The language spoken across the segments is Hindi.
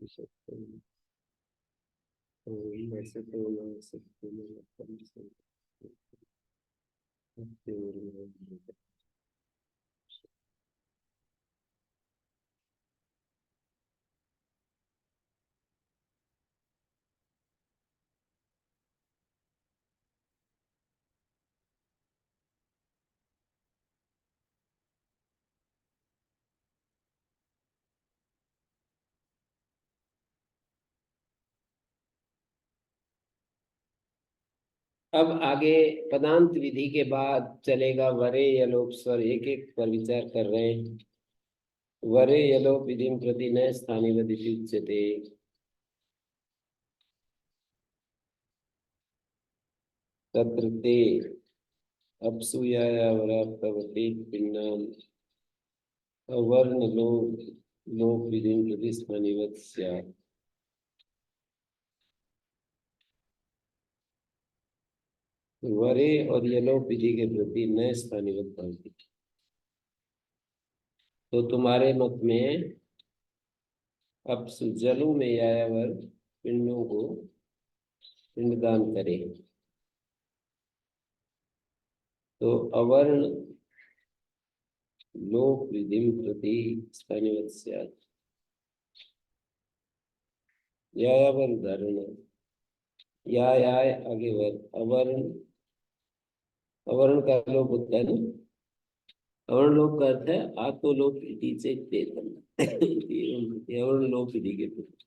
सकते हैं। तो वैसे तो मैं सकते हैं। अब आगे पदांत विधि के बाद चलेगा वरे यलोप स्वर, एक एक पर विचार कर रहे हैं। वरे यलोप विधिम प्रति न स्थानिवदिति उच्यते। तत्र ते अपसूयाया वराप्तवते पिण्डान् अवर्ण लोप लोप विधिम प्रति स्थानिवत् स्यात्। वरे और यलोप विधि के प्रति न स्थानिवत् भवति। तो तुम्हारे मत में अपसु जलों में यायावर पिंडों को पिंडदान करे, तो अवर्ण लोक विधिम प्रति स्थानिवत् स्यात्। यायावर उदाहरण है, या आगे वर, अवर्ण, अवर्ण का लोप होता है ना। अवर्ण लोप का अर्थ है आतो लोप इति से चेतन। अवर्ण लोप इति के प्रति,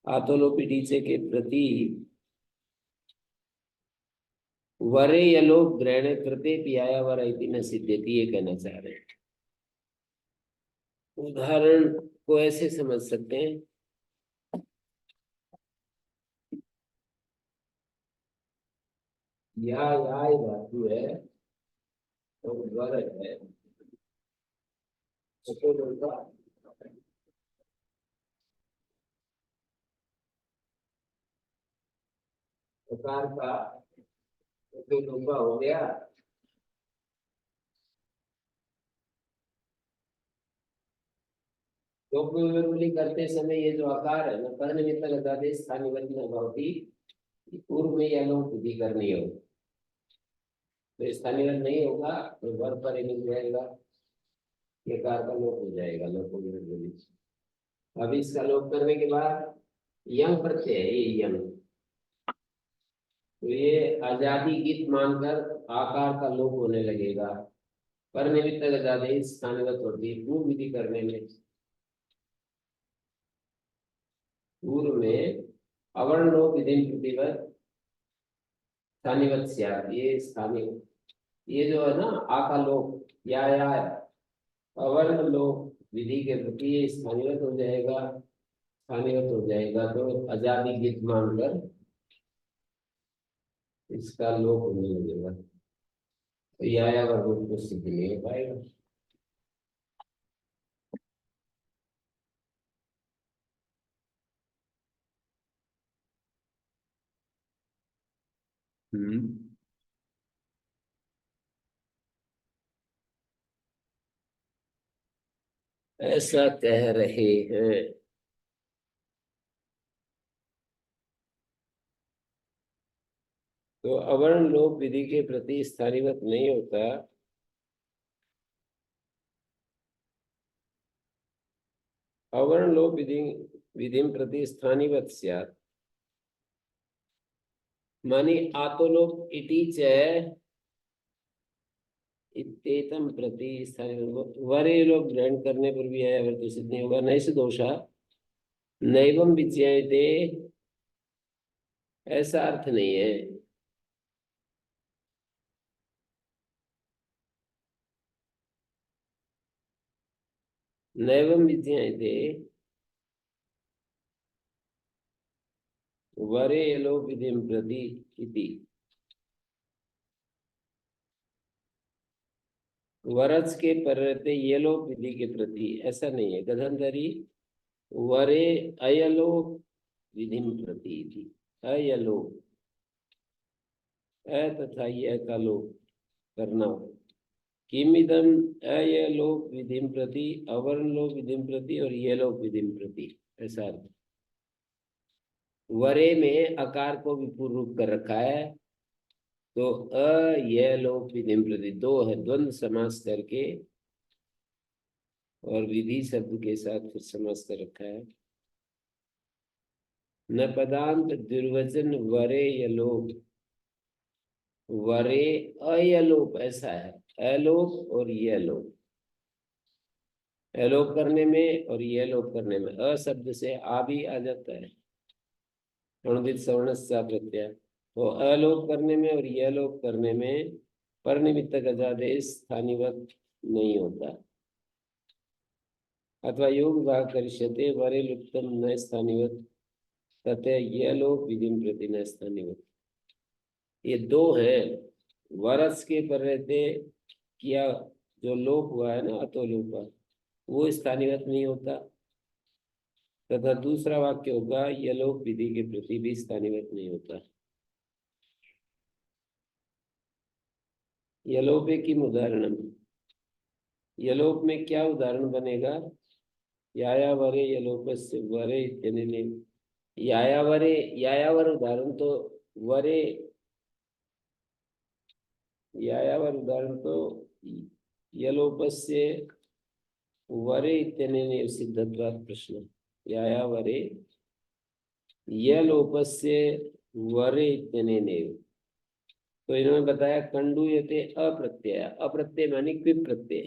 आतो लोप इति से के प्रति वरे यलोप ग्रहण करते यायावर इति न सिद्ध्यति, ये कहना चाह रहे हैं। उदाहरण को ऐसे समझ सकते हैं, या धातु है और वर है, प्रकार का तो लंबा हो गया। लोक करते समय ये जो आकार है ना, कर्ण में तक आदेश स्थानीय भवती, पूर्व में यह लोक विधि करनी हो, तो स्थानीय नहीं होगा तो वर पर ही मिल जाएगा, ये कार का लोप हो जाएगा। लोक अब इसका लोप करने के बाद यंग प्रत्यय है, ये यंग, तो ये आजादी गीत मानकर आकार का लोप होने लगेगा। पर निमित्त आदेश स्थानीय होती पूर्व विधि करने में, पूर्व में अवर्ण लोप विधि प्रतिवत स्थानीय, ये स्थानीय, ये जो है ना आका लोप या अवर्ण लोप विधि के प्रति ये स्थानीय हो जाएगा, स्थानीय हो जाएगा, तो आजादी गीत मानकर इसका लोप होने लगेगा, तो या वर्ग को सिद्ध नहीं हो पाएगा। ऐसा कह रहे हैं। तो अवर्ण लोप विधि के प्रति स्थानीवत नहीं होता, अवर्ण लोप विधि विधि प्रति स्थानीवत स्यात्, मानी आतोलोप इति च इत्येतम प्रति स्थानीय, वरे लोग ग्रहण करने पर भी आया वर्त सिद्ध नहीं होगा। नहीं से दोषा नैवम विच्यते, ऐसा अर्थ नहीं है। नैवम विच्यते वरे लोप विधि प्रति इति, वरज के परते यलोप विधि के प्रति, ऐसा नहीं है। गधंधरी वरे अयलोप विधि प्रति थी, अयलोप अ तथा यह का लोप करना, किमिदम अयलोप विधि प्रति, अवर्ण लोप विधि प्रति और ये लोप विधि प्रति, ऐसा अर्थ। वरे में अकार को भी पूर्व रूप कर रखा है, तो अ ये लोप विधिम प्रति दो है, द्वंद्व समास करके और विधि शब्द के साथ फिर समास कर रखा है। न पदांत दुर्वचन वरे यलोप, वरे अयलोप ऐसा है, अलोप और यलोप, अलोप करने में और यलोप करने में अ शब्द से आ भी आ जाता है, अनुदित सवर्ण प्रत्यय। तो अलोप करने में और यलोप करने में पर निमित्त गजादेश स्थानीवत नहीं होता, अथवा योग विभाग करिष्यते वरे लुप्तम न स्थानीवत तथा यलोप विधिम प्रति न स्थानीवत। ये दो हैं, वरस के पर रहते किया जो लोप हुआ है ना, अतो लोप, वो स्थानीवत नहीं होता, तथा दूसरा वाक्य होगा यलोप विधि के प्रति भी स्थानीवत नहीं होता। यलोपे की उदाहरण, यलोप में क्या उदाहरण बनेगा? यायावरे यलोपस्य वरे इत्यनेन, यायावरे, यायावर उदाहरण तो वरे, यायावर उदाहरण तो यलोपस्य वरे इत्यनेन सिद्धत्वात् प्रश्न, यायावरे यलोपस्य वरे इत्यनेन। तो इन्होंने बताया कंडूयते अप्रत्यय, अप्रत्यय मानी क्विप प्रत्यय,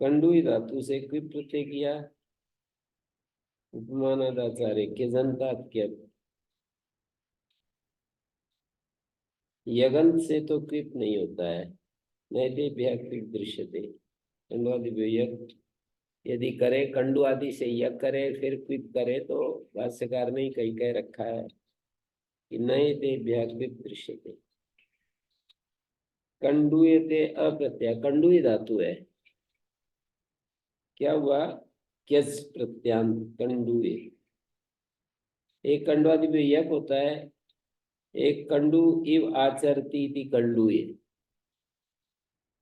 कंडूय धातु से क्विप प्रत्यय किया, उपमानादाचार्य के जनतात के, यगंत से तो क्विप नहीं होता है, नैते क्विप दृश्यते, कंडवादि यक यदि करे, कंडु आदि से यक करे फिर क्विप करे तो भाष्यकार ने कहीं कह रखा है कि नैते क्विप दृश्यते। कंडुयते अप्रत्यय, कंडुई धातु है, क्या हुआ? क्यज प्रत्यांत कंडुए, एक कंडवादि में यक होता है, एक कंडु इव आचरती थी कंडुए,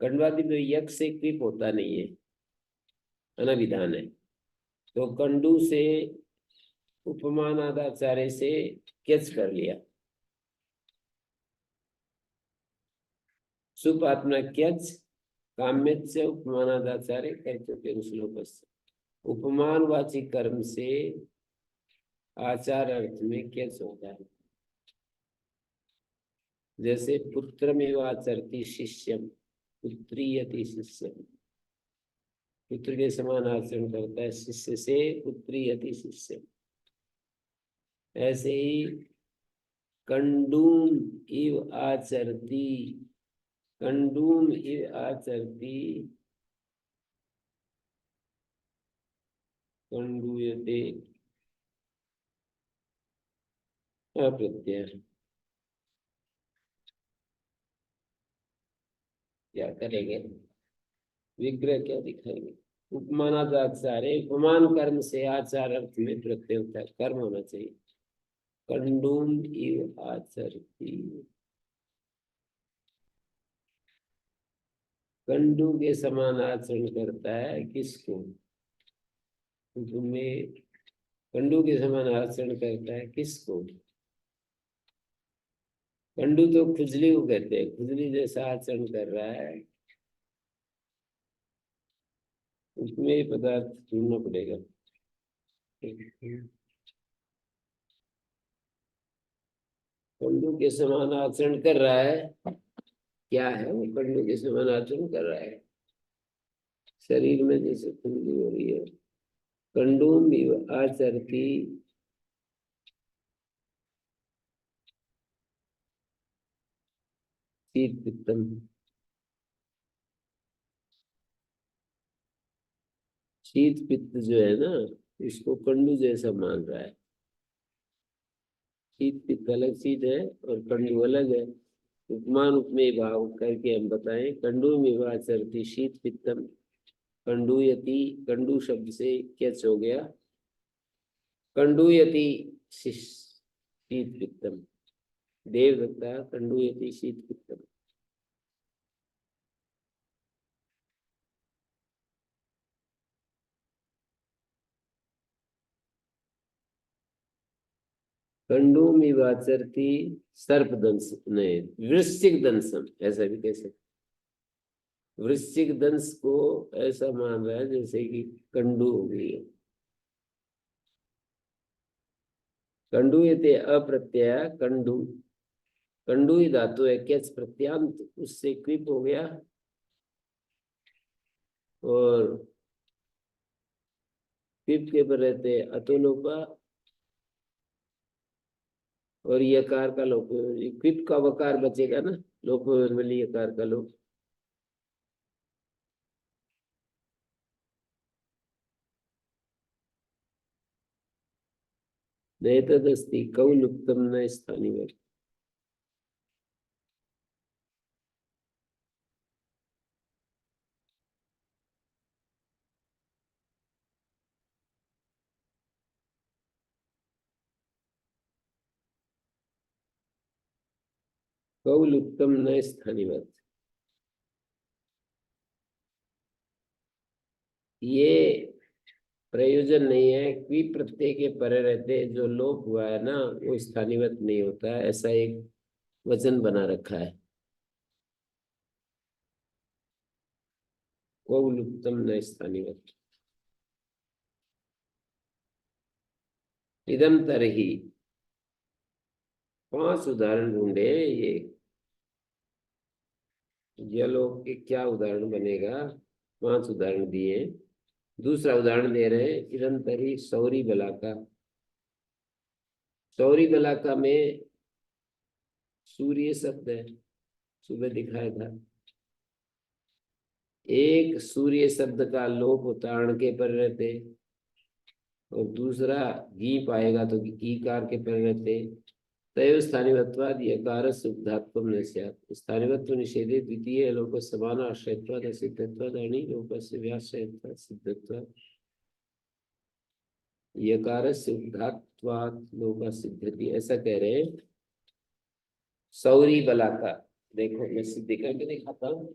कंडवादि में यक से क्विप होता नहीं है, अनविधान है। तो कंडु से उपमानादाचार्य से क्यच कर लिया, सुप आत्मा क्यच काम्य से उपमानादाचार्य कर चुके श्लोक से, उपमानवाची कर्म से आचार अर्थ में क्यच होता है। जैसे पुत्रमेव आचरति शिष्यम, पुत्रीयति शिष्यम, पुत्र के समान आचरण करता है शिष्य से, पुत्रीयति शिष्यम। ऐसे ही कंडूम इव आचरति, कंडूम इव आचरति कंडूयते अप्रत्यय, क्या करेंगे? विग्रह क्या दिखाएंगे? उपमानादाचार्य, उपमान कर्म से आचार अर्थ में प्रत्यय होता है, कर्म होना चाहिए। कंडूम इव आचरति, कंडू के समान आचरण करता है किसको? तुम्हें कंडू के समान आचरण करता है किसको? कंडू तो खुजली को कहते हैं, खुजली जैसा आचरण कर रहा है, उसमें पदार्थ ढूंढना पड़ेगा। कंडू के समान आचरण कर रहा है, क्या है वो? कंडू के समान आचरण कर रहा है, शरीर में जैसे खुजली हो रही है। कंडूम आचरती शीत पित्तम, शीत पित्त जो है ना, इसको कंडू जैसा मान रहा है। शीत पित्त अलग चीज है और कंडू अलग है। उपमान उपमेय भाव करके हम बताएं, कंडू में आचरती शीत पित्तम, कंडूयति, कंडू शब्द से कैच हो गया, कंडूयति शीत पित्तम, देवदत्ता कंडूयति शीत पित्तम। कंडूमि वाचरती सर्प दंश, नहीं वृश्चिक दंशम, ऐसा भी कह सकते। वृश्चिक दंश को ऐसा मान रहा है जैसे कि कंडू हो गई है। कंडू ये अप्रत्यय कंडू, कंडू ही धातु है, कैच प्रत्यांत, उससे क्विप हो गया। और क्विप के पर रहते अतोलोपा, और यकार का लोप, क्विप का वकार बचेगा ना, लोप वाली यकार का लोप। नहीं तो दस्ती कौलुप्तम न स्थानीय, कौलुप्तम न स्थानीय। ये प्रयोजन नहीं है, क्वी प्रत्यय के परे रहते जो लोप हुआ है ना, वो स्थानीवत नहीं होता है, ऐसा एक वचन बना रखा है। कौलुप्तम न स्थानीवत। इदम तरही, 5 उदाहरण ढूंढे ये, यलोक के क्या उदाहरण बनेगा, 5 उदाहरण दिए। दूसरा उदाहरण दे रहे हैं, इदम तरी सौरी बला का। सौरी बला का में सूर्य शब्द है, सुबह दिखाया था। एक सूर्य शब्द का लोप होता अण के पर रहते, और दूसरा घी पाएगा तो घी कार के पर रहते। तय स्थानिवत्वाद यकार शुद्धात्म न स्यात्। स्थानिवत्व निषेधे द्वितीय लोक समान आश्रयत्वाद असिद्धत्वाद अणि लोक से व्याश्रयत्वाद सिद्धत्वाद। यकार शुद्धात्वाद लोक सिद्धति, ऐसा कह रहे हैं। सौरी बला का, देखो मैं सिद्धि करके दिखाता हूँ।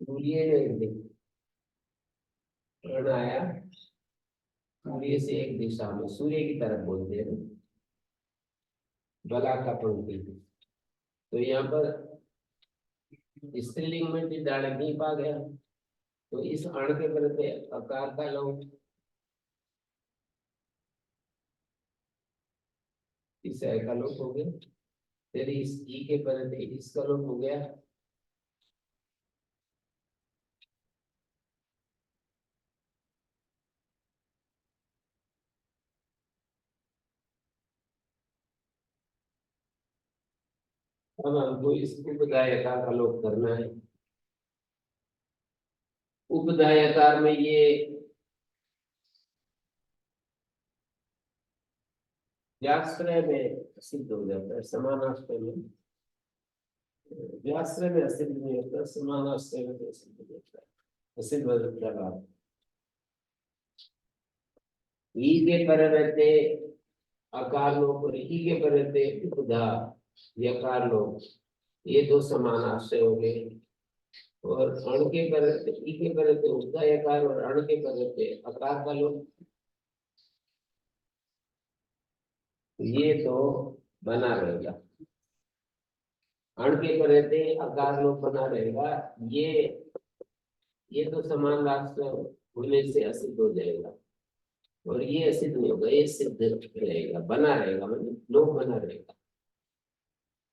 सूर्य ऋण आया, सूर्य से एक दिशा में, सूर्य की तरफ बोलते हैं, बला का पंक्ति। तो यहाँ पर स्त्रीलिंग में नहीं पा गया, तो इस अण के प्रति अकार का लोप, इस ए का लोप हो गया, फिर इस ई के प्रति इसका लोप हो गया। अब हमको इस उपदायकार का लोप करना है। उपदायकार में ये व्याश्रय में सिद्ध हो जाता है, समानाश्रय में, व्याश्रय में असिद्ध नहीं होता, समानाश्रय में सिद्ध हो जाता है, असिद्ध हो जाता है। ई के पर रहते अकार लोप और ई के पर रहते उपधा यकार लोप, ये दो समान आश्रय हो गए। और अण के पर रहते ई के पर रहते उपधा यकार, और अण के पर रहते अकार का लोप, ये तो बना रहेगा। अण के पर रहते अकार लोप बना रहेगा, ये तो समान राष्ट्र होने से असिद्ध हो जाएगा, और ये असिद्ध नहीं होगा, ये सिद्ध रहेगा, बना रहेगा, मतलब लोप बना रहेगा।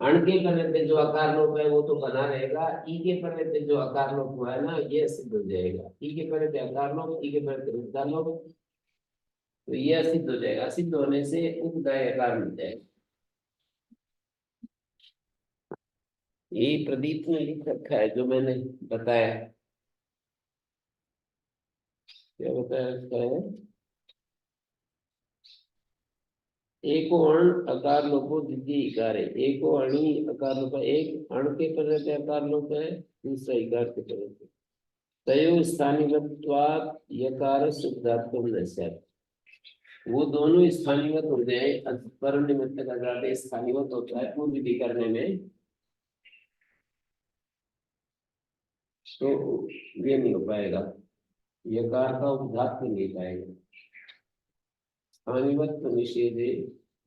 अण के पर रहते जो आकार लोप है वो तो बना रहेगा, ई के पर रहते जो आकार लोप हुआ है ना, ये सिद्ध हो जाएगा। ई के पर रहते आकार लोप, ई के पर रहते उद्गार लोप, तो ये असिद्ध हो जाएगा। असिद्ध होने से उपदाय आकार मिल जाएगा। ये प्रदीप ने लिख रखा है जो मैंने बताया। क्या बताया रखा है? एको अण अकार लोपो द्वितीय इकार है, एको अणी अकार लोप, एक अण के पर रहते अकार लोप है, दूसरा इकार के पर रहते। तयो स्थानिवत्वात् यकार शुद्धात्म न स्यात्। वो दोनों स्थानिवत हो जाए, परम निमित्त का जाते स्थानिवत होता है पूर्व विधि करने में। तो ये नहीं हो पाएगा, यकार का उपधात्व नहीं पाएगा। स्थानिवत्व निषेधे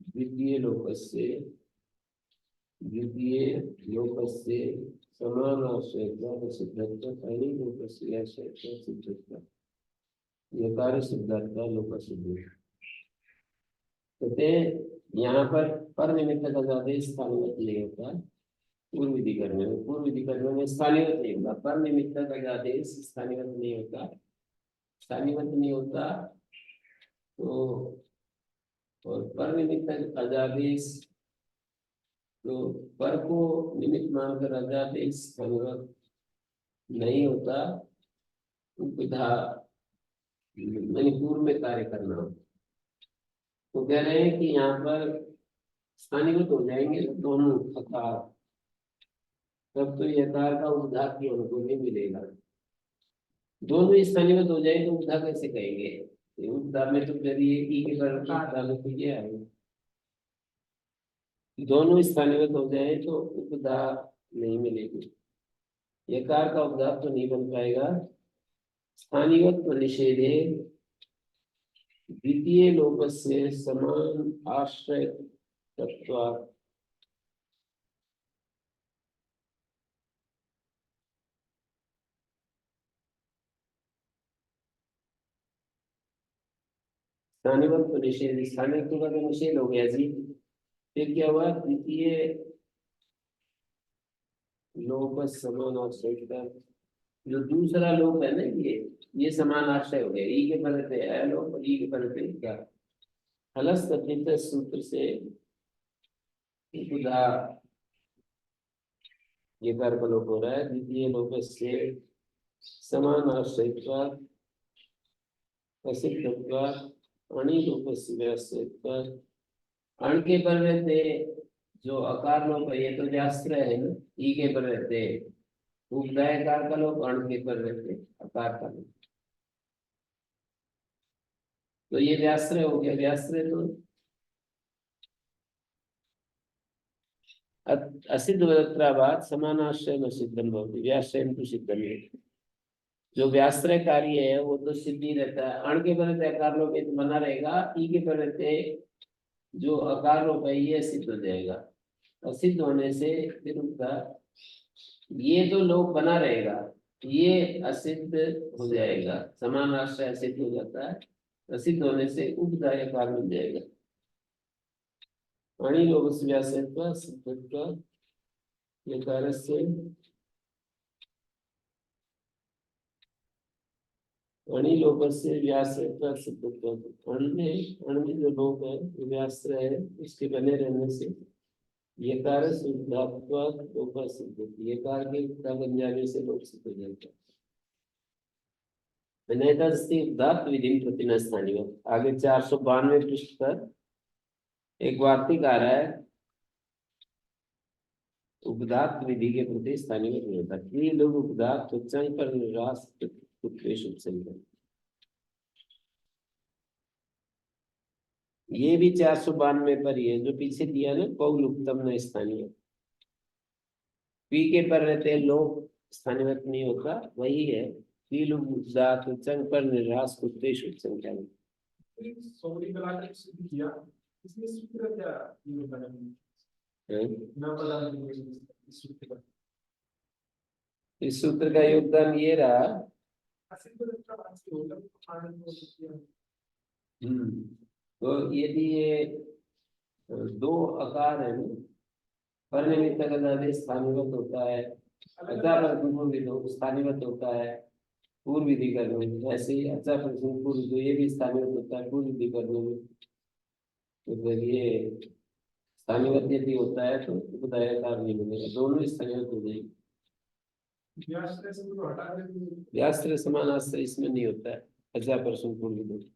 द्वितीय लोकस्य समानाश्रयत्वात् सिद्धत्वात् अणि लोकस्य आश्रयत्वात् सिद्धत्वात् यकार सिद्धार्थ लोक सिद्धि। कहते हैं यहाँ पर निमित्त का आदेश स्थानिवत नहीं होता। पूर्व विधि करने में स्थानिवत नहीं होता, पर निमित्त का आदेश स्थानिवत नहीं होता। स्थानिवत नहीं होता तो और पर निमित्त अजादेश, तो पर को निमित्त मानकर अजादेश स्थानिवत नहीं होता। उपधा पूर्व में कार्य करना, तो कह रहे हैं कि यहाँ पर स्थानीयत हो जाएंगे दोनों अकार, तब तो यकार का उपधा की उनको नहीं मिलेगा। दोनों स्थानीयत हो जाए तो उपधा कैसे कहेंगे? उपधा में तो जरिए ई के उपधा में तो ये आएगा। दोनों स्थानीयत हो जाए तो उपधा नहीं मिलेगी, यकार का उपधा तो नहीं बन पाएगा। स्थानीयत्व निषेधे द्वितीय लोकस्य समान आश्रय तत्वात् स्थानिवत्व निषेध, स्थानित्व का तो निषेध हो गया जी। फिर क्या हुआ? द्वितीय लोक समान आश्रय, जो दूसरा लोक है ना, ये समान आश्रय हो गया। ई के परते है लोक, ई के परते क्या हलस्त तद्धित सूत्र से उदा ये कर्म लोप हो रहा है। द्वितीय लोक से समान आश्रयत्वात् असिद्धत्वात् अणि लोकस्य व्याश्रयत्वात्। अण के पर रहते जो अकार लोप है, ये तो व्याश्रय है ना, ई के पर रहते उपदायकार का लोप, अण के पर रहते अकार का लोप, तो ये व्याश्रय हो गया। व्याश्रय तो असिद्ध वदत्राभात समानाश्रय में सिद्धम भवति, व्याश्रय तो सिद्धम है। जो व्याश्रय कार्य है वो तो सिद्धि रहता है। अण के पर रहते अकार लोप तो बना रहेगा, ई के पर रहते जो अकार लोप है ये सिद्ध हो जाएगा। असिद्ध होने से फिर उनका ये जो लोप बना रहेगा ये असिद्ध हो जाएगा, समान आश्रय असिद्ध हो जाता है। असिद्ध होने से उपदाय कार मिल जाएगा। अणि लोकस्य व्याश्रयत्वात् सिद्धत्वात् यकारस्य अणि लोकस्य व्याश्रयत्वात् सिद्धत्वात्। अण में जो लोक है वो व्याश्रय है, उसके बने रहने से यकार सिद्धात्वात् लोक सिद्धति, यकार के उपधा बन जाने से लोक सिद्ध हो जाता है। नैतस्ति उपधात् विधिं प्रति न स्थानीय। आगे 492 पृष्ठ पर एक वार्तिक आ रहा है, उपधात विधि के प्रति स्थानीय नहीं होता। ये लोग उपधात उच्चांग पर निराश ये भी 492 पर ही है, जो पीछे दिया ना कौल उत्तम न स्थानीय, पी के पर रहते लोग स्थानीय नहीं होता, वही है पी लोग उपधात उच्चांग पर निराश कुत्तेश संख्या में। सॉरी कला के सिद्ध किया, इसमें सूत्र क्या इस सूत्र का योगदान ये रहा। तो यदि ये दो आकार है, पर निमित्त का आदेश स्थानीयवत होता है, स्थानीयवत होता है पूर्व विधि करने में, ऐसे ही अच्छा प्रश्न पूर्व तो ये भी स्थानीयवत होता है पूर्व विधि करने में। तो फिर ये स्थानीयवत यदि होता है तो उपदायकार नहीं मिलेगा, दोनों स्थानीयवत हो जाएगी। व्याश्रय समान आश्रय इसमें नहीं होता है। अच्छा प्रश्न पूर्व विधि,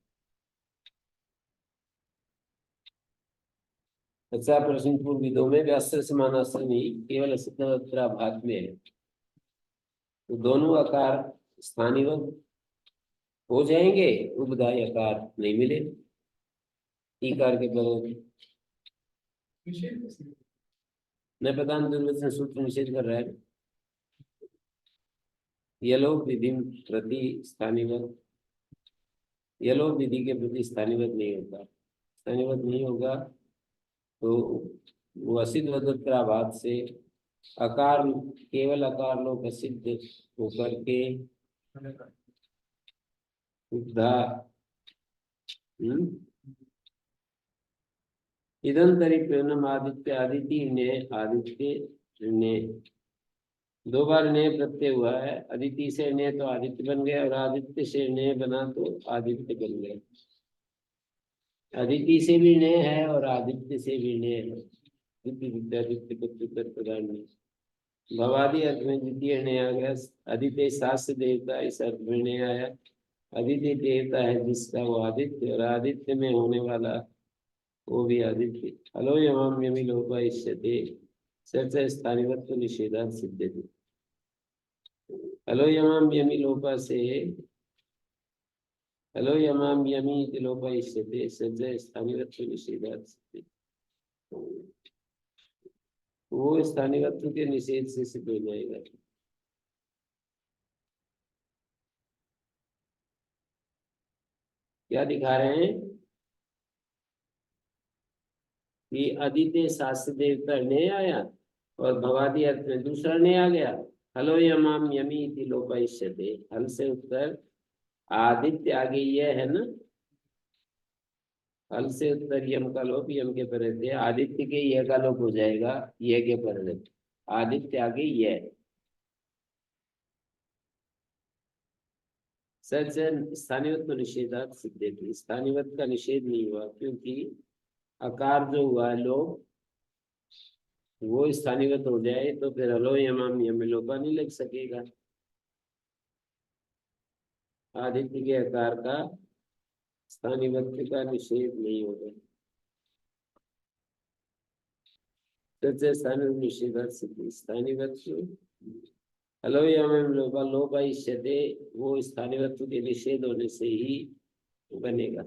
अच्छा प्रश्न पूर्व विधि में व्याश्रय समान आश्रय नहीं, केवल असिद्धाभात में है। तो दोनों आकार स्थानीयवत हो जाएंगे, उपदाय आकार नहीं मिले। ईकार के बराबर न प्रधान दुर्वचन सूत्र निषेध कर रहा है। यलोप विधि प्रति स्थानीवत, यलोप विधि के प्रति स्थानीवत नहीं होता। स्थानीवत नहीं होगा तो वो असिद्ध वदत्राभाव से अकार, केवल अकार लोप असिद्ध होकर के उपधा इदंतरी प्रेरणम आदित्य आदिति ने, आदित्य ने दो बार ने प्रत्यय हुआ है। अदिति से ने तो आदित्य बन गया और आदित्य से ने बना तो आदित्य बन गया। अदिति से भी ने है और आदित्य से भी ने है। विद्यादित्य प्रत्युत्तर प्रधान ने भवादि अर्थ में द्वितीय ने आ गया। आदित्य शास्त्र देवता इस अर्थ में ने आया। आदित्य देवता है जिसका वो आदित्य, और आदित्य में होने वाला वो भी आदित्य। अलो यमाम यमी लोपा इष्यते सर्च स्थानिवत्व निषेधात् सिद्ध्यति। अलो यमाम यमी लोपा से, अलो यमाम यमी इति लोपा इष्यते सर्च स्थानिवत्व निषेधात् सिद्ध्यति। वो स्थानिवत्व के निषेध से सिद्ध हो जाएगा। क्या दिखा रहे हैं कि आदित्य शास्त्र देवता ने आया और भवादि अर्थ में दूसरा ने आ गया। हलो यमाम यमी इति लोपयिष्यते, हल से उत्तर आदित्य आगे यह है ना, हल से उत्तर यम का लोप, यम के पर रहते आदित्य के यह का लोप हो जाएगा, यह के पर रहते आदित्य आगे यह। सच स्थानीवत्व निषेधात् सिद्ध्यति, स्थानीवत का निषेध नहीं हुआ क्योंकि आकार जो हुआ है लोप वो स्थानीवत हो जाए तो फिर हलो यमाम यम लोपा नहीं लग सकेगा। आदित्य के आकार का स्थानीवत्व का निषेध नहीं होगा। स्थानीय निषेधात् सिद्धि, स्थानीवत्व हलो यमाम लोपा लोपा इष्यते वो स्थानीवत्व के निषेध होने से ही बनेगा।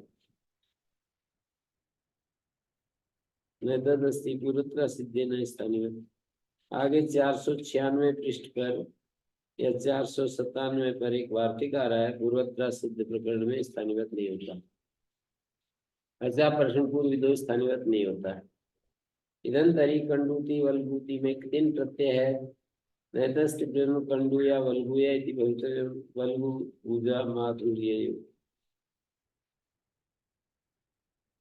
न तदस्ति पूर्वत्र सिद्धे न स्थानीवत। आगे 496 पृष्ठ पर या 497 पर एक वार्तिक आ रहा है, पूर्वत्र सिद्ध प्रकरण में स्थानीवत नहीं होता। ऐसा प्रश्न पूर्व दो स्थानीवत नहीं होता है। इदंतरी कंडूति वल्गुति में किन प्रत्यय है, नैतस्ति प्रेम कंडू या वल्गुया इति भवितव्य, वल्गु पूजा मातुर्य।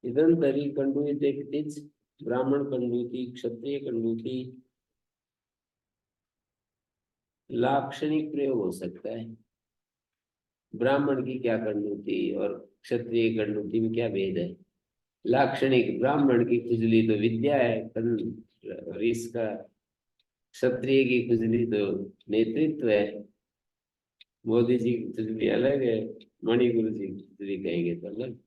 इदंतरी कंडूति कितिच, ब्राह्मण कंडूति, क्षत्रिय कंडूति लाक्षणिक प्रयोग हो सकता है। ब्राह्मण की क्या कंडूति और क्षत्रिय कंडूति में क्या भेद है? लाक्षणिक, ब्राह्मण की खुजली तो विद्या है और इसका क्षत्रिय की खुजली तो नेतृत्व है। मोदी जी की खुजली अलग है, मणिगुरु जी की खुजली कहेंगे तो अलग।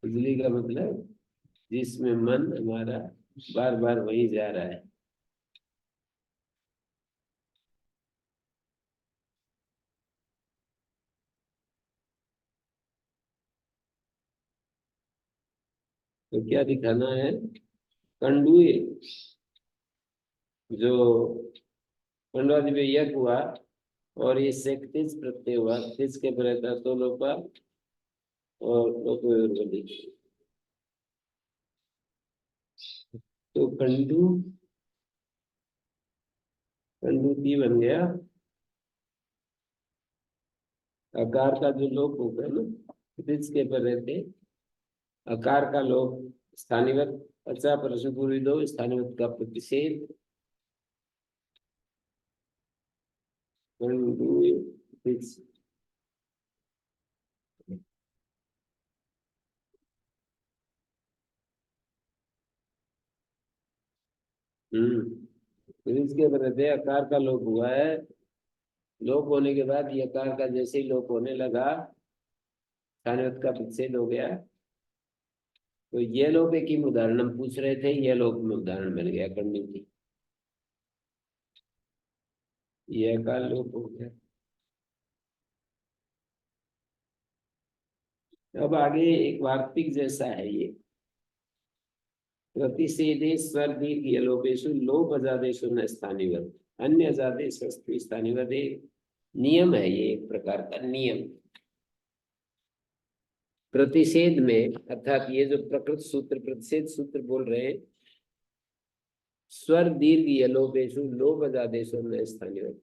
खुजली का मतलब जिसमें मन हमारा बार बार वहीं जा रहा है। तो क्या दिखाना है? कंडू जो कंडवादि में यज्ञ हुआ और ये से तिज प्रत्यय हुआ, तिज के प्रता तो लोपा और लोपोर्वली, तो कंडू कंडूति बन गया। आकार का जो लोप होगा ना, तिज के पर रहते आकार का लोप स्थानीवत। अच्छा प्रश्न पूर्वी दो स्थानीवत का प्रतिषेध। कंडू तिज, तिज के पर रहते आकार का लोप हुआ है। लोप होने के बाद ये आकार का जैसे ही लोप होने लगा स्थानीवत का प्रतिषेध हो गया। तो ये लोग एक ही उदाहरण हम पूछ रहे थे, ये लोग में उदाहरण बन गया कंडू की, ये का लोप हो गया। अब आगे एक वार्तिक जैसा है ये, प्रतिषेधे स्वर दीर्घ यलोपेषु लोप अजादेषु न स्थानिवत् अन्य अजादेश स्थानिवत्। नियम है ये, एक प्रकार का नियम। प्रतिषेध में अर्थात ये जो प्रकृत सूत्र प्रतिषेध सूत्र बोल रहे हैं, स्वर दीर्घ यलोपेषु लोप अजादेशु न स्थानिवत्।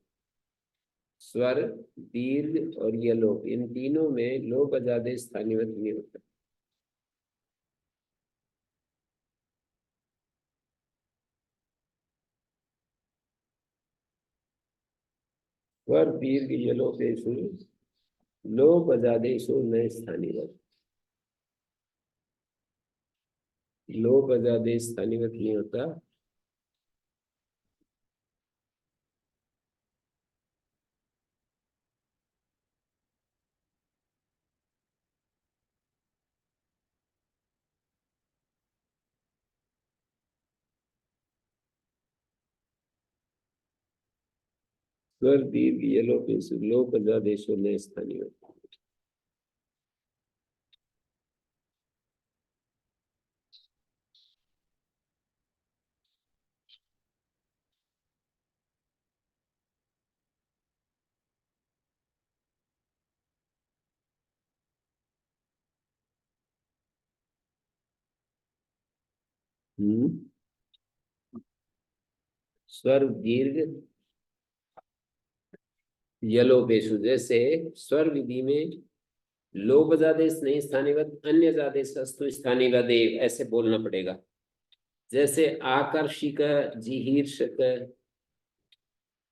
स्वर दीर्घ और यलोप इन तीनों में लोप अजादेश स्थानिवत् नहीं होता। स्वर दीर्घ यलोपेषु लोप अजादेशु न स्थानिवत्। लोप अजादेश स्थानिवत् नहीं होता। स्वर दीर्घ यलोपेषु लोप अजादेशु न स्थानिवत्। स्वर दीर्घ यलोपेषु, जैसे स्वर विधि में लोप अजादेश नहीं स्थानिवत् अन्य अजादेश अस्तु स्थानिवत् ऐसे बोलना पड़ेगा। जैसे आकर्षिक जिहीर्षक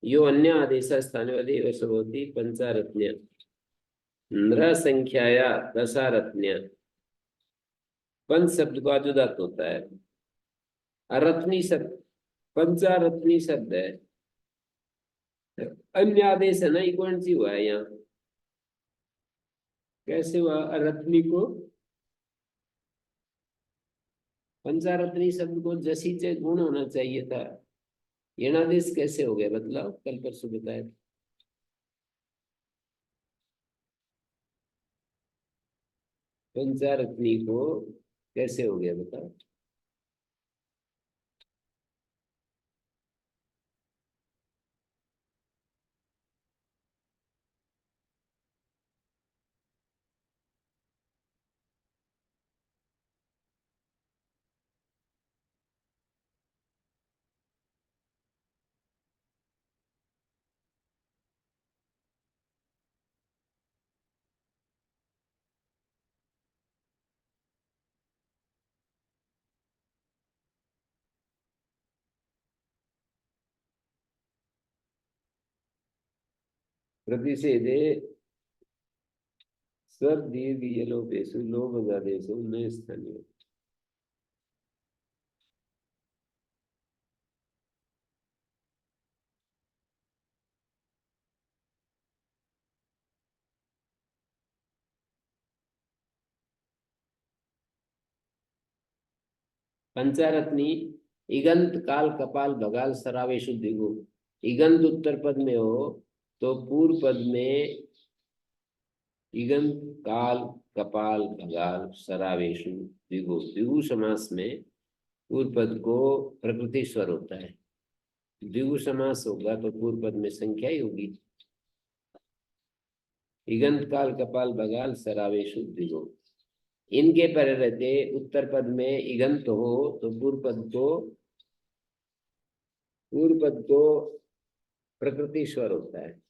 यो अन्य आदेश स्थानिवत् वैसे होती पंचारत्न्य नृ संख्याया दशारत्न्य। पंच शब्द का जुदात होता है। अरत्नी शब्द पंचारत्नी शब्द है। अन्य आदेश है ना, ये कौन सी हुआ है यहाँ? कैसे हुआ अरत्नी को? पंचारत्नी शब्द को जसी चे गुण होना चाहिए था, यणादेश कैसे हो गया? बतलाओ, कल परसों बताया। पंचारत्नी को कैसे हो गया बताओ। प्रतिषेधे स्वर दीर्घ यलोपेषु लोप अजादेशु न स्थानिवत्। पंचारत्नी इगंत काल कपाल भगाल सरावेशु द्विगु। इगंत उत्तर पद में हो तो पूर्व पद में इगंत काल कपाल भगाल सरावेशु द्विगु। द्विगु समास में पूर्व पद को प्रकृति स्वर होता है। द्विगु समास होगा तो पूर्व पद में संख्या ही होगी। इगंत काल कपाल बगाल सरावेशु द्विगु। इनके पर रहते उत्तर पद में इगंत हो तो पूर्व पद को प्रकृति स्वर होता है।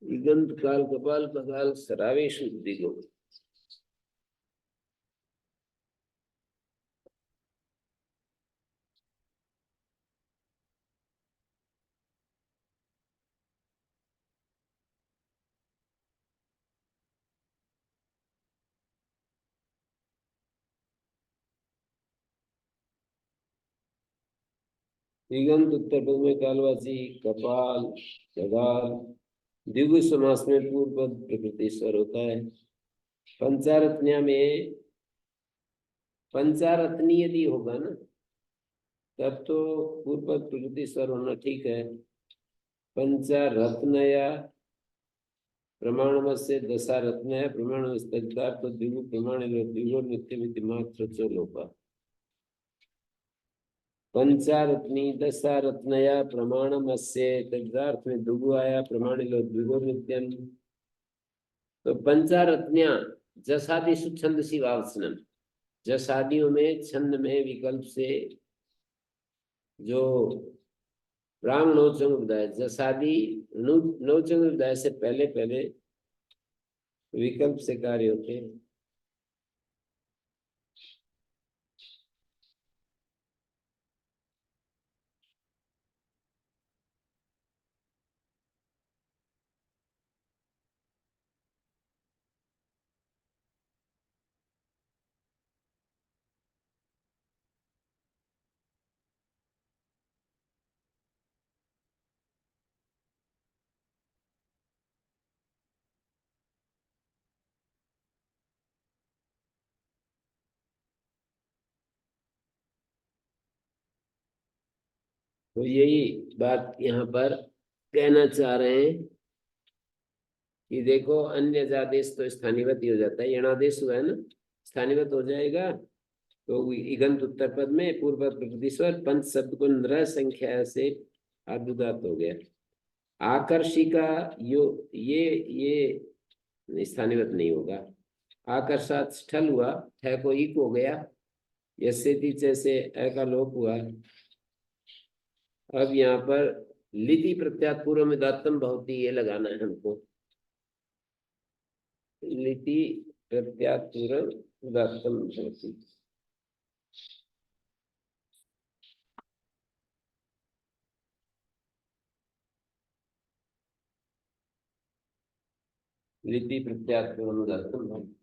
इगंत काल कपाल बगाल सरावेशु द्विगु। इगंत उत्तर पद में कालवाची कपाल बगाल। द्विगु समास में पूर्व पद प्रकृति स्वर होता है। पंचारत्न्या में पंचारत्नी यदि होगा ना तब तो पूर्व पद प्रकृति स्वर होना ठीक है। पंचारत्नया प्रमाण से दशा रत्न है प्रमाण तो द्विगु प्रमाण द्विगु नित्य मात्र चो लोपा पंचारत्नी दशा रत्नया प्रमाणमस्य तद्धार्थ में दुगु आया प्रमाणिलो द्विगु नित्यम। तो पंचारत्न्या जसादिषु छंदसी वावसनम, जसादियों में छंद में विकल्प से जो राम नौचंग उदय जसादी नौचंग उदय से पहले पहले विकल्प से कार्य होते हैं। तो यही बात यहाँ पर कहना चाह रहे हैं कि देखो अन्य आदेश तो स्थानीयवत ही हो जाता है, यणादेश हुआ है ना स्थानीयवत हो जाएगा। तो इगंत उत्तर पद में पूर्व पद प्रकृति स्वर पंच शब्द को नृ संख्या से आदुदात हो गया। आकर्षिका ये स्थानीयवत नहीं होगा। आकर्षात स्थल हुआ ठ को इक हो गया, यस्यति जैसे अ का लोप हुआ। अब यहाँ पर लिति प्रत्यात पूर्व में दातम भवती ये लगाना है हमको, लिति प्रत्यात पूर्व दातम भवती। लिति प्रत्यात पूर्व दातम भवती।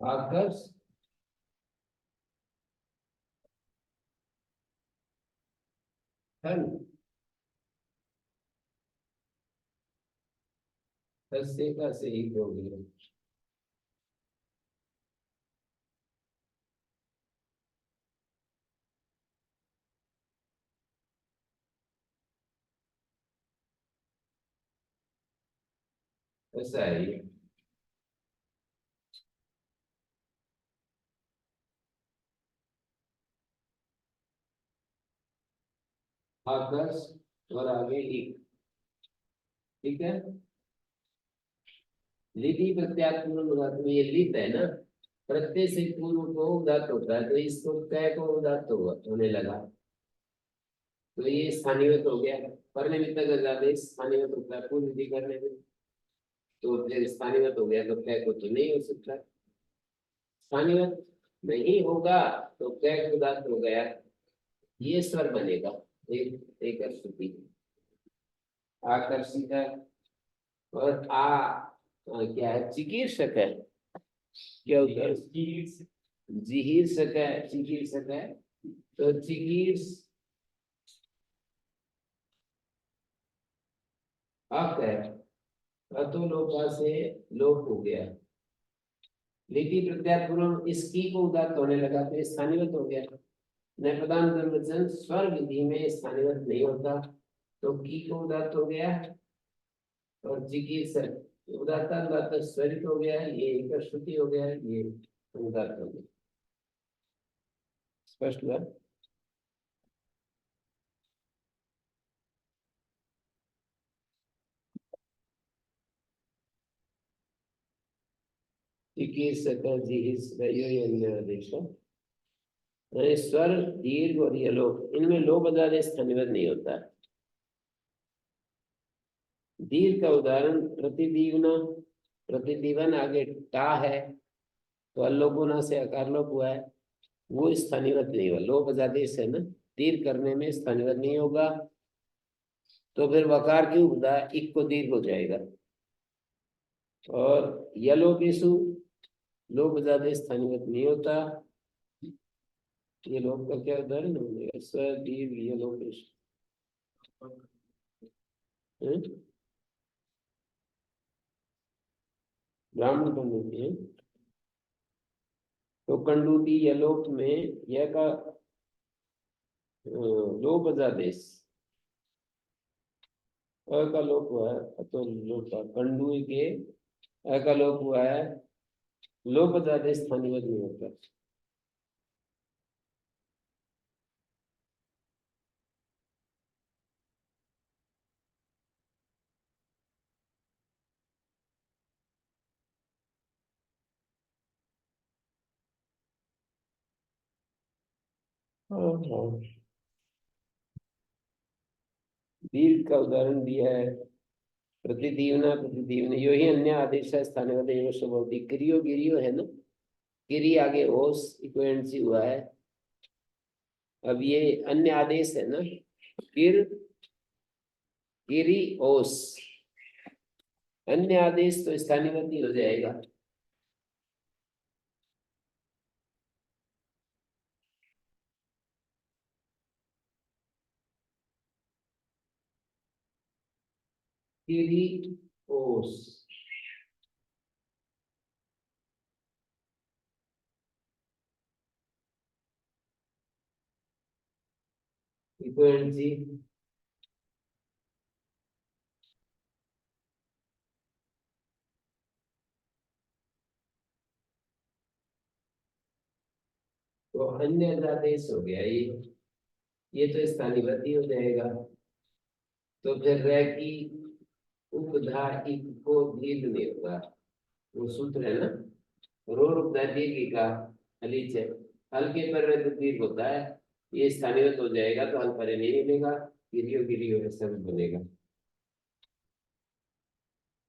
आकर्ष से का से ही हो गया। ऐसा है ये। आकर्ष और आगे एक, ठीक है। लिटि प्रत्यात पूर्व उदात्त में ये लिट है ना, प्रत्यय से पूर्व को उदात्त होता है तो इसको कै को उदात्त होने लगा, तो ये स्थानीयवत हो गया। पर निमित्त आदेश स्थानीयवत होता है पूर्व विधि करने में, तो फिर स्थानीयवत हो गया तो कै को तो नहीं हो सकता। स्थानीयवत नहीं होगा तो कै को उदात्त हो गया, ये स्वर बनेगा एक श्रुति आकर्षित है। और क्या है चिकीर्षक है, क्या होता है जिहीर्षक है, चिकीर्षक है। तो चिकीर्ष अक है, अतो लोपा से लोप हो गया। लिटि प्रत्यात पूर्व इस की को उदात्त होने लगा तो स्थानीयवत हो गया। नैपदान द्विवचन स्वर विधि में स्थानीयवत नहीं होता तो की को उदात्त हो गया, और चिकीर्षक उदात्त स्वरित हो गया, ये एक श्रुति हो गया, ये उदात्त हो गया। स्पष्ट हुआ। चिकीर्षक स्वर दीर्घ और ये लोप, इनमें लोप आदेश स्थानीयवत नहीं होता है। दीर्घ का उदाहरण प्रतिदीवना, प्रतिदीवन आगे टा है तो अल्लोपुना से अकार लोप हुआ है, वो स्थानीयवत नहीं हुआ, लोप आदेश है ना, दीर्घ करने में स्थानीयवत नहीं होगा। तो फिर वकार क्यों होता है, इक को दीर्घ हो जाएगा। और यलोपेशु लोप आदेश स्थानीयवत नहीं होता, ये लोप का क्या उदाहरण है, स्व दीर्घ यलोपेश। ब्राह्मण पंडित है तो कंडूती यलोप में यह का लोप अजादेश अ का लोप हुआ है, तो लोप कंडू के अ का लोप हुआ है, लोप अजादेश स्थानीय नहीं होता। हाँ, दीर्घ का उदाहरण दिया है, प्रतिदीवना प्रतिदीवन यो ही अन्य आदेश है स्थानीय स्वभावती क्रियो गिरियो है ना, गिरी आगे ओस इक्वेंसी हुआ है। अब ये अन्य आदेश है ना, गिर गिरी ओस, अन्य आदेश तो स्थानीय हो जाएगा। गिरी ओस, इक्वेंसी तो अन्य आदेश हो गया ये तो स्थानीय हो जाएगा। तो फिर रह की उपधा इक को दीर्घ नहीं होगा, वो सूत्र है ना, रो उपधा दीर्घ का हलीच है, हल्के पर रह तो दीर्घ होता है, ये स्थानीय हो जाएगा तो हल पर नहीं मिलेगा, गिरियो ऐसा भी बनेगा।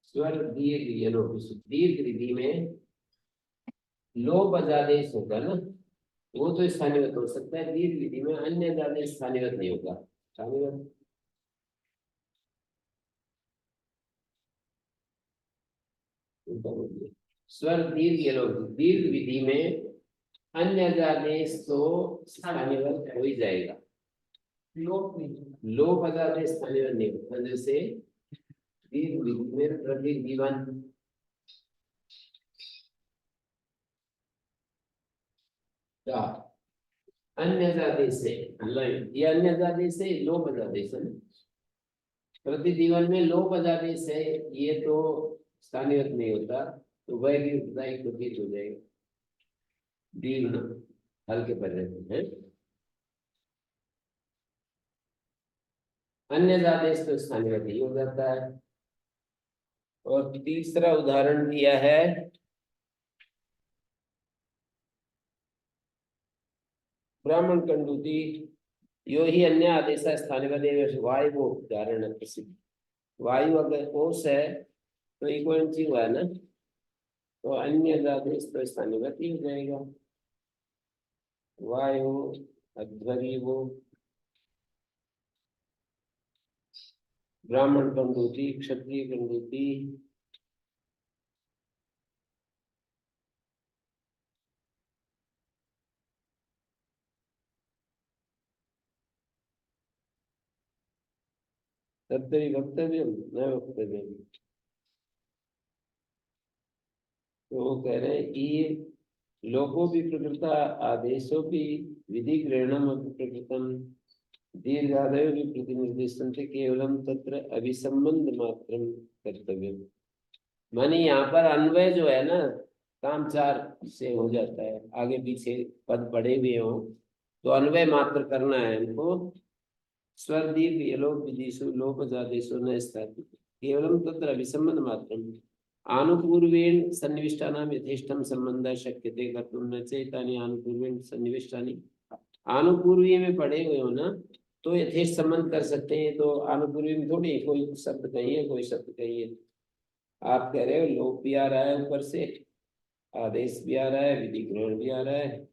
स्वर दीर्घ यलो दीर्घ विधि में लोप अजादेश होगा ना, वो तो स्थानीय हो सकता है, दीर्घ विधि में अन्य अजादेश स्थानीय नहीं होगा। स्थानीय स्वर दीर्घ यलो दीर्घ विधि में अन्य अजादेश तो स्थानीय हो ही जाएगा, लोप नहीं। लोप अजादेश स्थानीय नहीं होता। जैसे दीर्घ विधि में प्रतीक जीवन का अन्य अजादेश से ये अन्य अजादेश है, लोप अजादेश है। प्रतिजीवन में लोप अजादेश है, ये तो स्थानीय नहीं होता, तो वह भी उपदायिक प्रतीत हो जाएगा, दीर्घ हल्के पर रहते हैं। अन्य आदेश तो स्थानीय नहीं हो जाता है। और तीसरा उदाहरण दिया है ब्राह्मण कंडूती यो ही अन्य आदेश स्थानीय वायु उदाहरण है प्रसिद्ध। वायु अगर कोश है तो इक्वल हुआ है ना, तो अन्य आदेश तो स्थानीय हो जाएगा। वायु अध्वरी वो ब्राह्मण कंडूती क्षत्रिय कंडूती तत्तरी वक्तव्यम न वक्तव्यम। तो वो कह रहे हैं कि लोगों भी प्रकृता आदेशों भी विधि ग्रहणम अपि प्रकृतम दीर्घादयो भी प्रतिनिर्देशन से केवलम तत्र अभिसंबंध मात्रम कर्तव्य। माने यहाँ पर अन्वय जो है ना, काम चार से हो जाता है, आगे पीछे पद पड़े हुए हो तो अन्वय मात्र करना है इनको। स्वर दीर्घ यलोप विधिषु लोप जादेशो न स्थापित केवलम तत्र अभिसंबंध मात्रम आनुपूर्वेण सन्निविष्टानां यथेष्टं संबंधः शक्यते कर्तुं न चेतानि आनुपूर्वेण सन्निविष्टानि। आनुपूर्वी में पढ़े हुए हो ना, तो यथेष्ट संबंध कर सकते हैं, तो आनुपूर्वी में थोड़ी कोई शब्द कहिए कोई शब्द कहिए। आप कह रहे हो लोप भी आ रहा है ऊपर से, आदेश भी आ रहा है, विधि ग्रहण भी आ रहा है,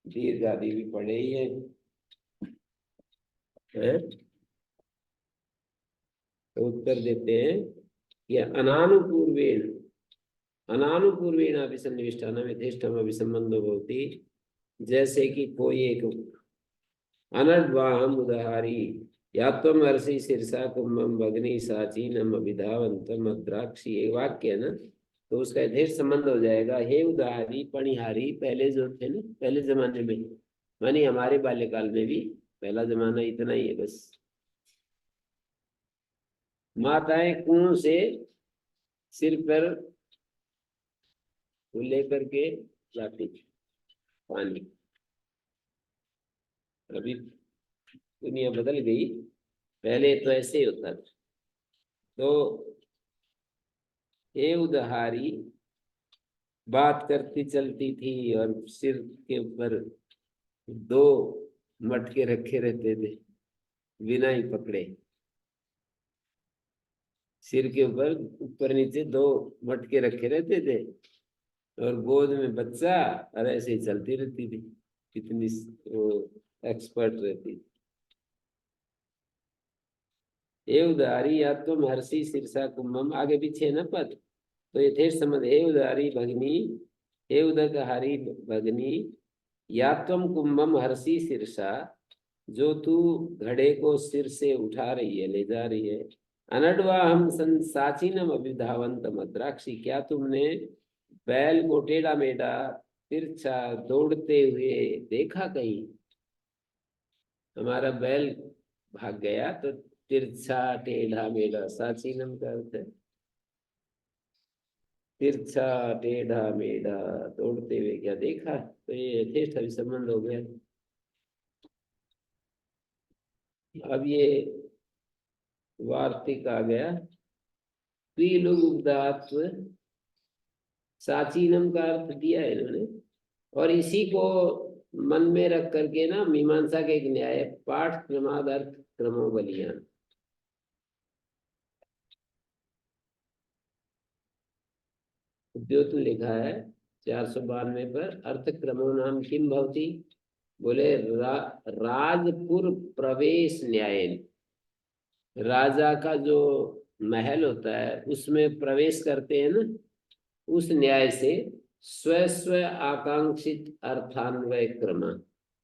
दीर्घ आदि भी पढ़े ही है? तो उत्तर देते हैं कि अनानुपूर्वेण अभी सन्निविष्टानां यथेष्टम अभिसंबंधो भवति। जैसे कि कोई एक अनर्द्वाहम उदाहरी या त्वम अर्षि शीर्षा कुंभम भग्नि साचीनम अभिधावंतम अद्राक्षी, एक वाक्य है ना, तो उसका यथेष्ट संबंध हो जाएगा। हे उदारी पणिहारी, पहले जो थे ना, पहले जमाने में, मानी हमारे बाल्यकाल में भी, पहला जमाना इतना ही है बस। माताएं कुओं से सिर पर वो लेकर के लाती थी पानी। अभी दुनिया बदल गई, पहले तो ऐसे ही होता था। तो हे उदहारी बात करती चलती थी और सिर के ऊपर दो मटके रखे रहते थे बिना ही पकड़े। सिर के ऊपर ऊपर नीचे दो मटके रखे रहते थे और गोद में बच्चा, और ऐसे ही चलती रहती थी। कितनी वो एक्सपर्ट रहती थी। हे उदारी या तो महर्षि शीर्षा कुंभम, आगे पीछे न पद, तो यथेष्ट संबंध। हे उदारी भगनी, हे उदकहारी भगनी, या तुम कुंभम हर्षि शीर्षा, जो तू घड़े को सिर से उठा रही है, ले जा रही है। अनडवा हम साचीनम अभिधावंत मद्राक्षी, क्या तुमने बैल को टेढ़ा मेढ़ा तिरछा दौड़ते हुए देखा कहीं? हमारा बैल भाग गया तो तिरछा टेढ़ा मेढ़ा, साचीनम का अर्थ है तिरछा टेढ़ा मेढ़ा दौड़ते हुए क्या देखा? तो ये यथेष्ट अभिसंबंध हो गया। अब ये वार्तिक आ गया। त्रिलुब्धात्व, साचीनम का अर्थ दिया है इन्होंने, और इसी को मन में रख करके ना मीमांसा के एक न्याय पाठ क्रमादर्थ क्रमो बलियान। द्योत लिखा है 492 पर, अर्थ क्रमो नाम किम भवती, बोले राजपुर प्रवेश न्याय, राजा का जो महल होता है उसमें प्रवेश करते हैं ना, उस न्याय से स्व स्व आकांक्षित अर्थान्वय क्रम,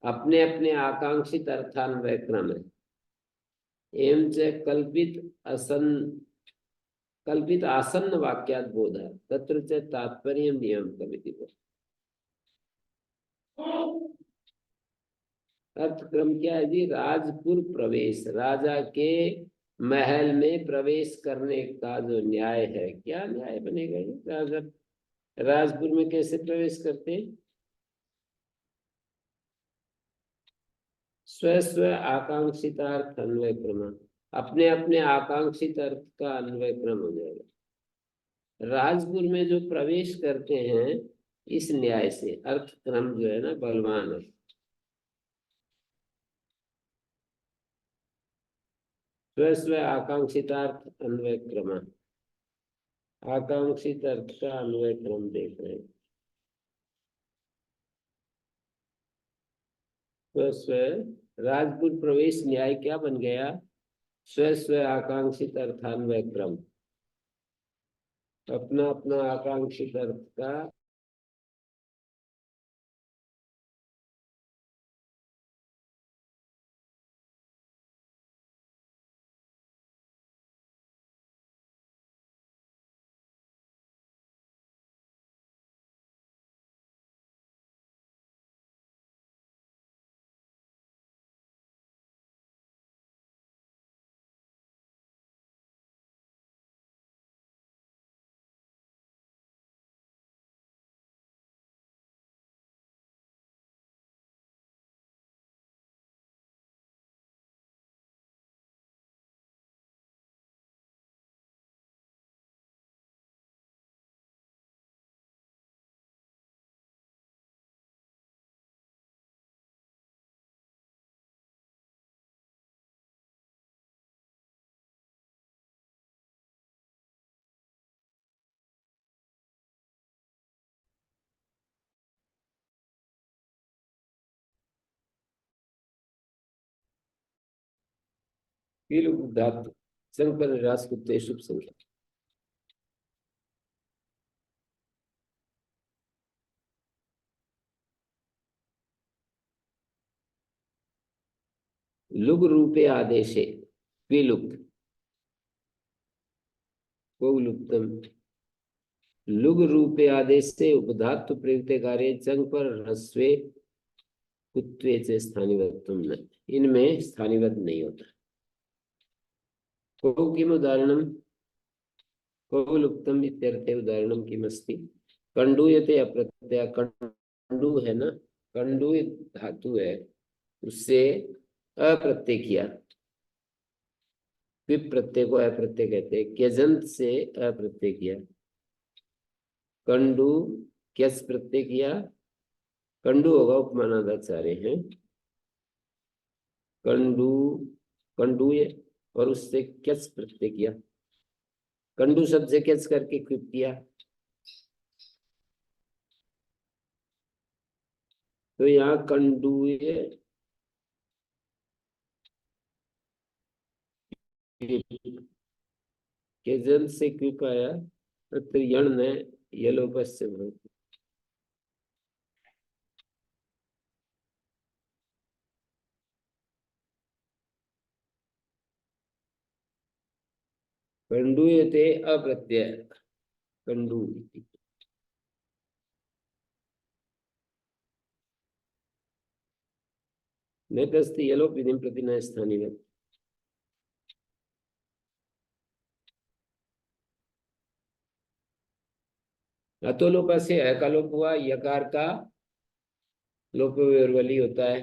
अपने अपने आकांक्षित अर्थान्वय क्रम है। एवं च कल्पित आसन्न वाक्यात बोध तत्र च तात्पर्य नियम कमिति। अर्थ क्रम क्या है जी? राजपुर प्रवेश, राजा के महल में प्रवेश करने का जो न्याय है, क्या न्याय बनेगा ये? राजा राजपुर में कैसे प्रवेश करते हैं? स्व स्व आकांक्षितार्थ अन्वय क्रम, अपने अपने आकांक्षित अर्थ का अन्वय क्रम हो जाएगा। राजपुर में जो प्रवेश करते हैं इस न्याय से, अर्थ क्रम जो है ना बलवान है। स्व स्व आकांक्षितार्थ अन्वय क्रम, आकांक्षित अर्थ का अन्वय क्रम देख रहे हैं। स्व स्व राजपुर प्रवेश न्याय क्या बन गया? स्व स्व आकांक्षित अर्थान्वय क्रम, अपना अपना आकांक्षित अर्थ का धातु संकर निराश कुत्ते शुभ संख्या। लुग रूपे आदेशे विलुप्त, बहुलुप्तम लुग रूपे आदेश से उपधातु प्रयुक्त कार्य जंग पर ह्रस्वे कुत्वे से स्थानिवत्वम न, इनमें स्थानिवत नहीं होता। को किम उदाहरणम कौलुक्तम इत्यर्थे उदाहरणम किमस्ति कंडूयते अप्रत्यय, कंडू है ना, कंडू धातु है, उससे अप्रत्यय किया, विप प्रत्यय को अप्रत्यय कहते हैं, क्यजंत से अप्रत्यय किया, कंडू क्यस प्रत्यय किया, कंडू होगा उपमानादाचार्य हैं, कंडू कंडूय और उससे क्यस प्रत्यय किया, कंडू शब्द से क्यस करके क्विप किया, तो यहाँ कंडूय केजन से क्विप आया, तो यण ने यलो से कंडूयते अप्रत्यय, कंडू नेतस्ति यलो विधिं प्रति न स्थानीय। अतोलोपा से अ का लोप हुआ, यकार का लोप विवर्वली होता है।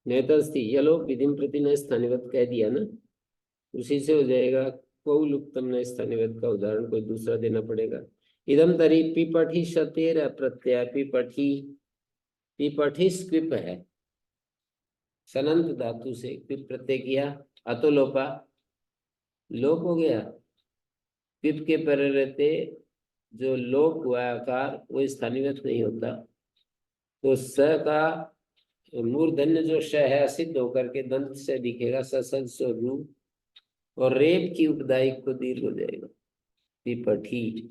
नेतस्ति यलो विधिं प्रति न स्थानीवत कह दिया ना, उसी से हो जाएगा। कौलुक्तम न स्थानीवत का उदाहरण कोई दूसरा देना पड़ेगा। इदम तरी पिपठी शतेर प्रत्यय, पिपठी, पिपठी स्क्विप है, सनंत धातु से क्विप प्रत्यय किया, अतोलोपा लोप हो गया, क्विप के पर रहते जो लोप हुआ आकार वो स्थानीवत नहीं होता, तो स का मूर्धन्य जो श है सिद्ध होकर के दंत से दिखेगा, ससल रू, और रेप की उपदायिक को दीर्घ हो जाएगा, पिपठी,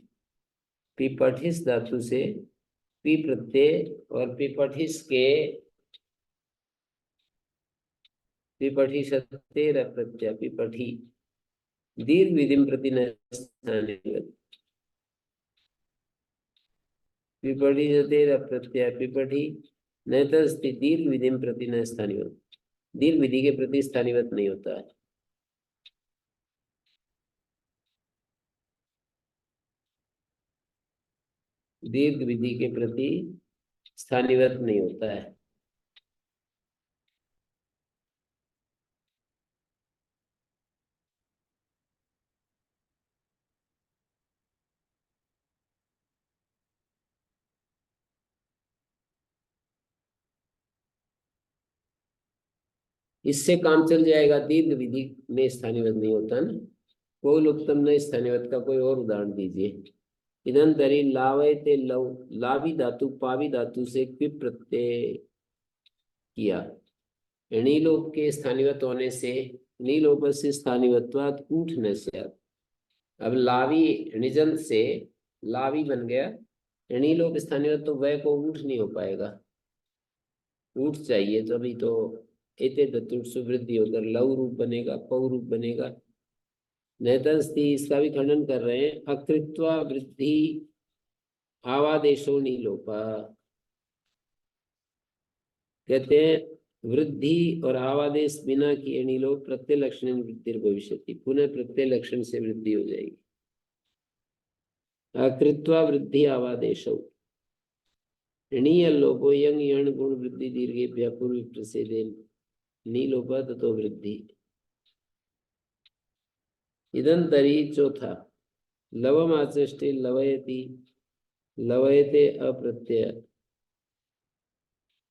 पिपठिस धातु से पी प्रत्यय, और पिपठिस के पिपठी सतेर प्रत्यय, पिपठी दीर्घ विधिम प्रति न स्थानीवत, पिपठी सतेर प्रत्यय पिपठी नैतस्ति दीर्घ विधिम प्रति न स्थानीवत, दीर्घ विधि के प्रति स्थानीवत नहीं होता है। दीर्घ विधि के प्रति स्थानीवत नहीं होता है। इससे काम चल जाएगा, दीर्घ विधि में स्थानीवत नहीं होता ना। कोई उत्तम न स्थानीवत का कोई और उदाहरण दीजिए। इधन तरी लावयते लव, लावी धातु पावी धातु से क्विप प्रत्यय किया, नीलोप के स्थानीवत होने से नीलोप से स्थानीवत्वात् ऊठ न स्यात्। अब लावी निजंत से लावी बन गया, नीलोप स्थानीवत, तो वह को ऊठ नहीं हो पाएगा, ऊठ चाहिए, तो अभी तो एते तत्व सुवृद्धि होकर लव रूप बनेगा, पौ रूप बनेगा। नैतस्ति इसका भी खंडन कर रहे हैं, अकृत्वा वृद्धि आवादेशो नीलोपा, कहते हैं वृद्धि और आवादेश बिना किए नीलोप प्रत्यय लक्षण वृद्धि भविष्यति, पुनः प्रत्यय लक्षण से वृद्धि हो जाएगी। अकृत्वा वृद्धि आवादेशो णीय लोपो यंग यण गुण वृद्धि दीर्घे पूर्व प्रसिद्धे नीलोपा ततो वृद्धि। इदं तरी चौथा लवम आचष्टे लवयति, लवयते अप्रत्यय,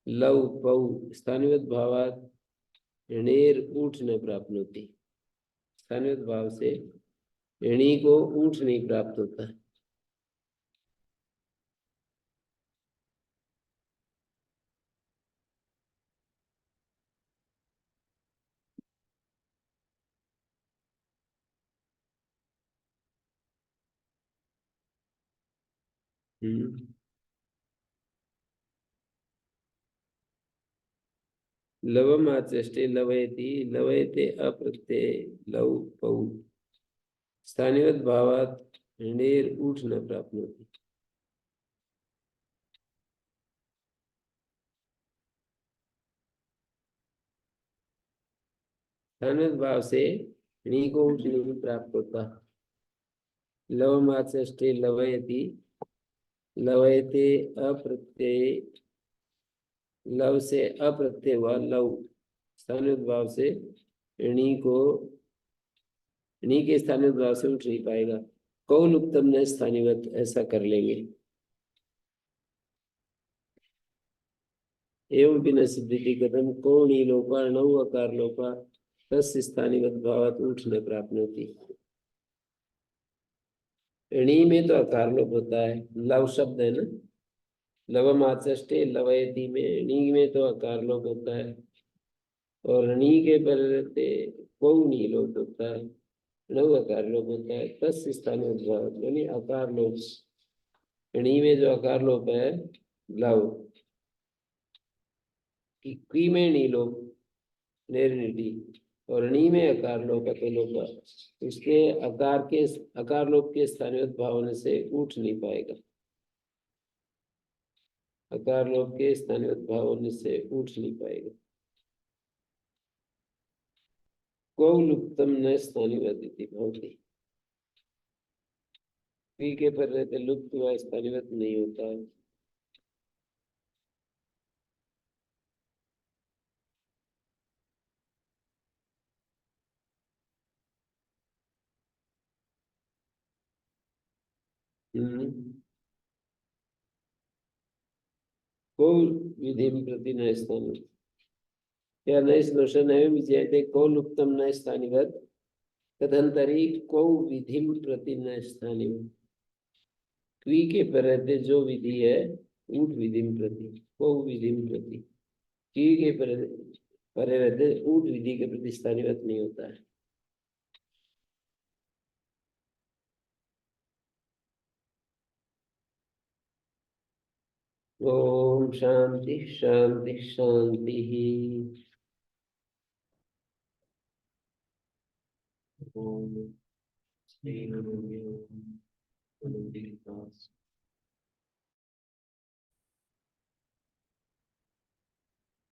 लव पौ स्थानिवत भावात णेर ऊठ न प्राप्नोति, स्थानिवत भाव से णी को ऊठ नहीं प्राप्त होता। लवम आचष्टे लवयति, लवयते अप्रत्यय लव पौ स्थानिवत भावात णेर ऊठ न प्राप्नोति। स्थानिवत भाव से णी को ऊठ नहीं प्राप्त होता। लवमाचष्टे लवयति, लवयते अप्रत्यय, लव से अप्रत्यय हुआ लव, स्थानिक भाव से णी को, णी के स्थानिक भाव से उठ नहीं पाएगा। कौन उत्तम न स्थानिवत, ऐसा कर लेंगे। एवं बिना सिद्धि कथम कौणी लोपा नौ अकार लोपा तस् स्थानिवत भावात उठ न प्राप्नोति। णी में तो अकार लोप होता है, लव शब्द है ना, लवम आचष्टे लवयति में णी में तो अकार लोप होता है, और णी के पर रहते कौणी लोप होता है, नव अकार लोप होता है। तस् स्थानिवत भावात यानी अकार लोप, णी में जो अकार लोप है लव, की में नी लोप निर्निटी, और नी में अकार लोप लोपा, इसके अकार लोप के स्थानिवत भाव होने से उठ नहीं पाएगा। अकार लोप के स्थानिवत भाव होने से उठ नहीं पाएगा। कौ लुप्तम न स्थानिवत इति भवति, पी के पर रहते लुप्त हुआ स्थानिवत नहीं होता है। को विधि प्रति न स्थानिवत, या नैष दोषन एवं विजयते कौ लुप्तम न स्थानिवत तदंतरी कौ विधि प्रति न स्थानिवत। क्वी के पर रहते जो विधि है ऊट विधि प्रति, कौ विधि प्रति, की के पर रहते ऊट विधि के प्रति स्थानिवत नहीं होता है। ओम शांति शांति शांति। ओम श्री गुरुदेव